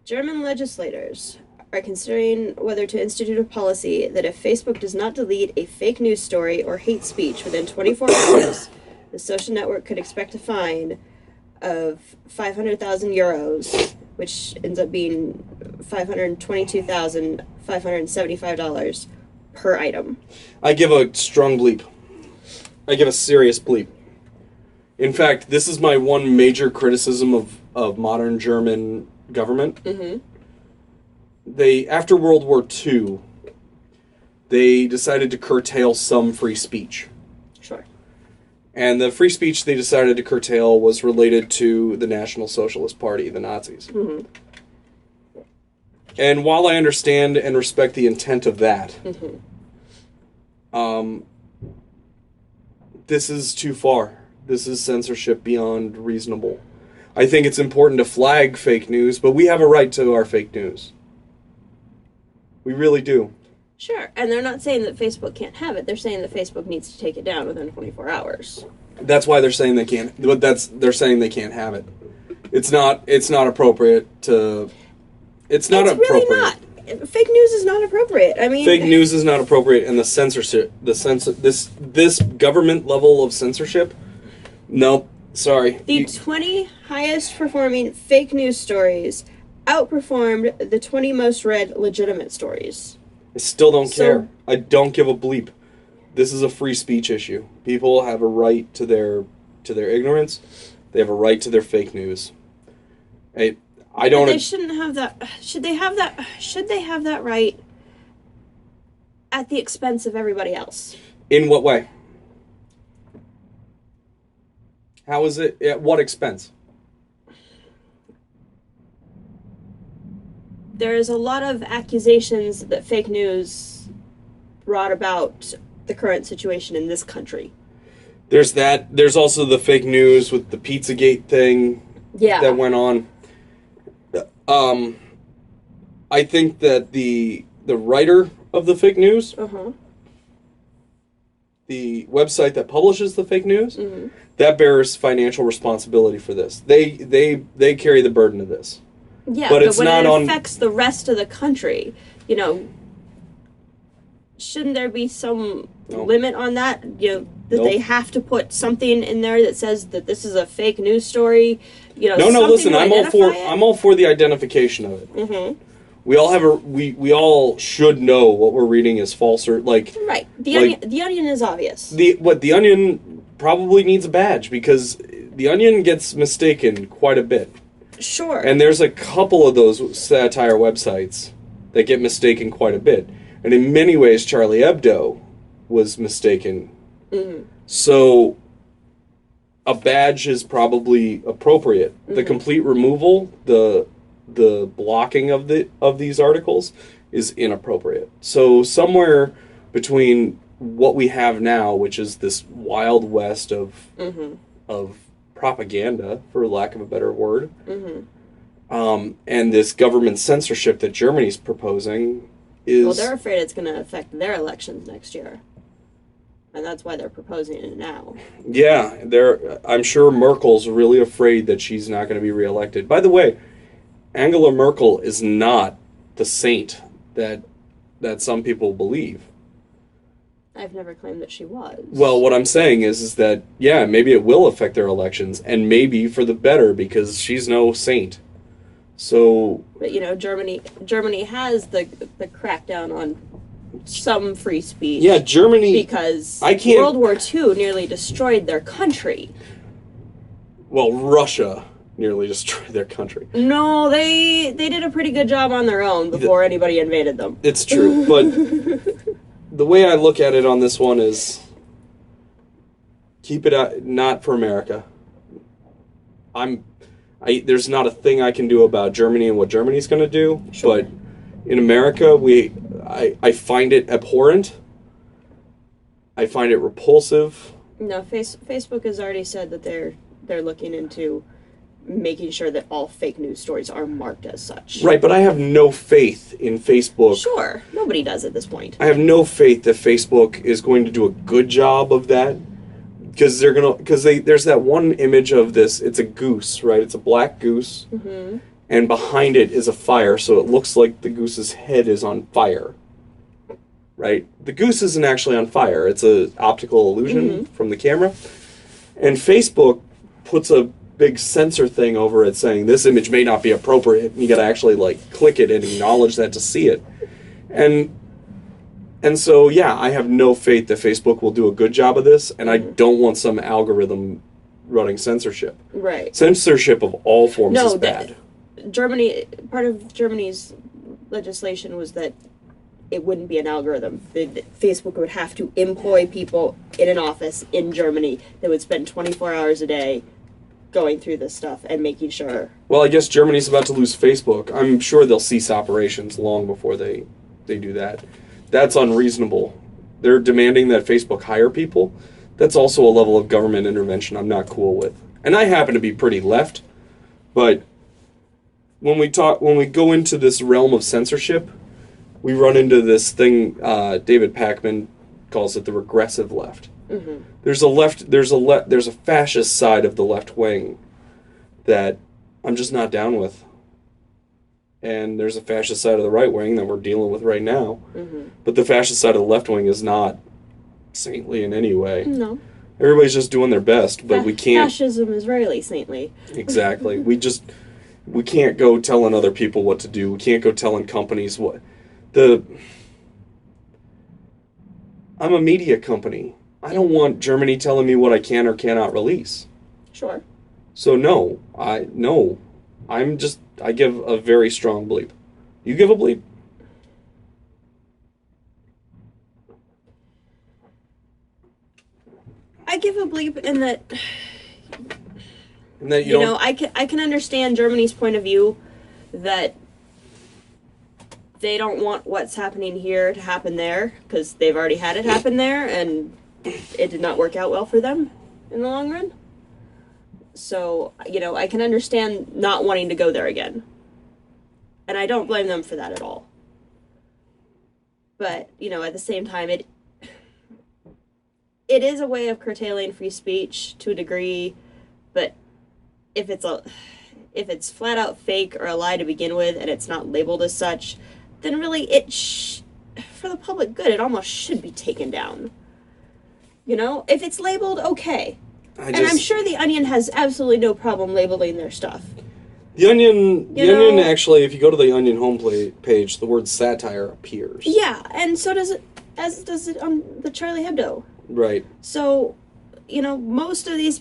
German legislators are considering whether to institute a policy that if Facebook does not delete a fake news story or hate speech within 24 hours, the social network could expect a fine of 500,000 euros, which ends up being $522,575 per item. I give a strong bleep. I give a serious bleep. In fact, this is my one major criticism of modern German government. Mm-hmm. After World War II, they decided to curtail some free speech. Sure. And the free speech they decided to curtail was related to the National Socialist Party, the Nazis. Mm-hmm. And while I understand and respect the intent of that, this is too far. This is censorship beyond reasonable. I think it's important to flag fake news, but we have a right to our fake news. We really do. Sure, and they're not saying that Facebook can't have it. They're saying that Facebook needs to take it down within 24 hours. That's why they're saying they can't. But they're saying they can't have it. It's not appropriate to. It's not appropriate. Really not. Fake news is not appropriate. I mean, fake news is not appropriate, and this government level of censorship. Nope. Sorry. The 20 highest performing fake news stories outperformed the 20 most read legitimate stories. I still don't care. I don't give a bleep. This is a free speech issue. People have a right to their ignorance. They have a right to their fake news. I don't. But they shouldn't have that. Should they have that? Should they have that right at the expense of everybody else? In what way? How is it? At what expense? There is a lot of accusations that fake news brought about the current situation in this country. There's that. There's also the fake news with the Pizzagate thing that went on. I think that the writer of the fake news, the website that publishes the fake news, that bears financial responsibility for this. They carry the burden of this. Yeah, but it's when not it on affects the rest of the country, shouldn't there be some limit on that? They have to put something in there that says that this is a fake news story. Listen, I'm all for the identification of it. Mm-hmm. We all have we all should know what we're reading is false or right. The Onion is obvious. The Onion probably needs a badge because the Onion gets mistaken quite a bit. Sure. And there's a couple of those satire websites that get mistaken quite a bit. And in many ways, Charlie Hebdo was mistaken. Mm-hmm. So a badge is probably appropriate. Mm-hmm. The complete removal, the blocking of these articles is inappropriate. So somewhere between what we have now, which is this wild west of propaganda, for lack of a better word, and this government censorship that Germany's proposing is... Well, they're afraid it's going to affect their elections next year. And that's why they're proposing it now. Yeah, I'm sure Merkel's really afraid that she's not going to be reelected. By the way, Angela Merkel is not the saint that some people believe. I've never claimed that she was. Well, what I'm saying is that, yeah, maybe it will affect their elections, and maybe for the better, because she's no saint. So... But, Germany has the crackdown on some free speech. Yeah, Germany... Because World War II nearly destroyed their country. Well, Russia nearly destroyed their country. No, they did a pretty good job on their own before anybody invaded them. It's true, but... The way I look at it on this one is keep it out, not for America. There's not a thing I can do about Germany and what Germany's going to do, but in America, I find it abhorrent. I find it repulsive. No, Facebook has already said that they're looking into making sure that all fake news stories are marked as such. Right, but I have no faith in Facebook. Sure, nobody does at this point. I have no faith that Facebook is going to do a good job of that, because there's that one image of this. It's a goose, right? It's a black goose, and behind it is a fire, so it looks like the goose's head is on fire. Right? The goose isn't actually on fire. It's an optical illusion from the camera. And Facebook puts a big censor thing over it saying this image may not be appropriate. And you got to actually like click it and acknowledge that to see it. And so yeah, I have no faith that Facebook will do a good job of this, and I don't want some algorithm running censorship. Right. Censorship of all forms is bad. Germany, part of Germany's legislation was that it wouldn't be an algorithm. Facebook would have to employ people in an office in Germany that would spend 24 hours a day going through this stuff and making sure. Well, I guess Germany's about to lose Facebook. I'm sure they'll cease operations long before they do that. That's unreasonable. They're demanding that Facebook hire people. That's also a level of government intervention I'm not cool with. And I happen to be pretty left, but when we go into this realm of censorship, we run into this thing David Pakman calls it the regressive left. Mm-hmm. There's a fascist side of the left wing that I'm just not down with. And there's a fascist side of the right wing that we're dealing with right now. Mm-hmm. But the fascist side of the left wing is not saintly in any way. No. Everybody's just doing their best, but we can't... Fascism is rarely saintly. Exactly. We can't go telling other people what to do. We can't go telling companies what... I'm a media company. I don't want Germany telling me what I can or cannot release. Sure. So I give a very strong bleep. You give a bleep? I give a bleep in that you know, I can understand Germany's point of view that they don't want what's happening here to happen there because they've already had it happen there and it did not work out well for them in the long run. So, you know, I can understand not wanting to go there again. And I don't blame them for that at all. But, you know, at the same time, it is a way of curtailing free speech to a degree, but if it's flat out fake or a lie to begin with and it's not labeled as such, then really for the public good, it almost should be taken down. You know, if it's labeled, okay. I'm sure The Onion has absolutely no problem labeling their stuff. The Onion actually, if you go to the Onion homepage, the word satire appears. Yeah, and so does it, as does it on the Charlie Hebdo. Right. So, you know, most of these,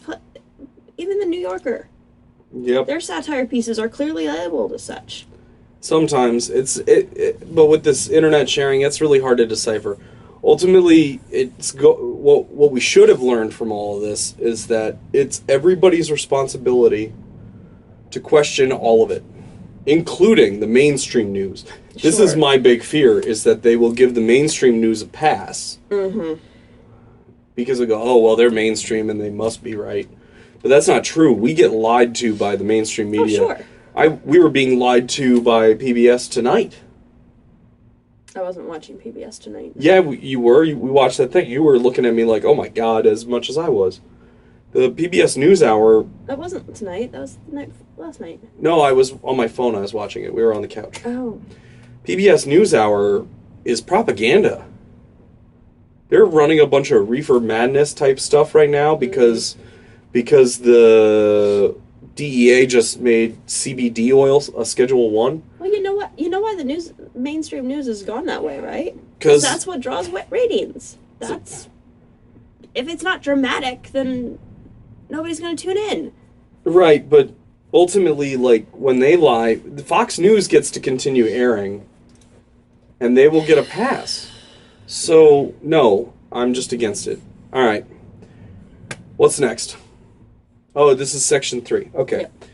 even the New Yorker, their satire pieces are clearly labeled as such. Sometimes but with this internet sharing, it's really hard to decipher. Ultimately, what we should have learned from all of this is that it's everybody's responsibility to question all of it, including the mainstream news. Sure. This is my big fear, is that they will give the mainstream news a pass. Mm-hmm. Because they go, oh, well, they're mainstream and they must be right. But that's not true. We get lied to by the mainstream media. Oh, sure. We were being lied to by PBS Tonight. I wasn't watching PBS Tonight. Yeah, you were. We watched that thing. You were looking at me like, oh my God, as much as I was. The PBS NewsHour... That wasn't tonight. That was last night. No, I was on my phone. I was watching it. We were on the couch. Oh. PBS NewsHour is propaganda. They're running a bunch of reefer madness type stuff right now because the DEA just made CBD oil a Schedule 1. Well, you know what? You know why the mainstream news has gone that way, right? Because that's what draws ratings. If it's not dramatic, then nobody's going to tune in. Right, but ultimately, like, when they lie, Fox News gets to continue airing, and they will get a pass. So, no, I'm just against it. All right. What's next? Oh, this is Section 3. Okay. Yep.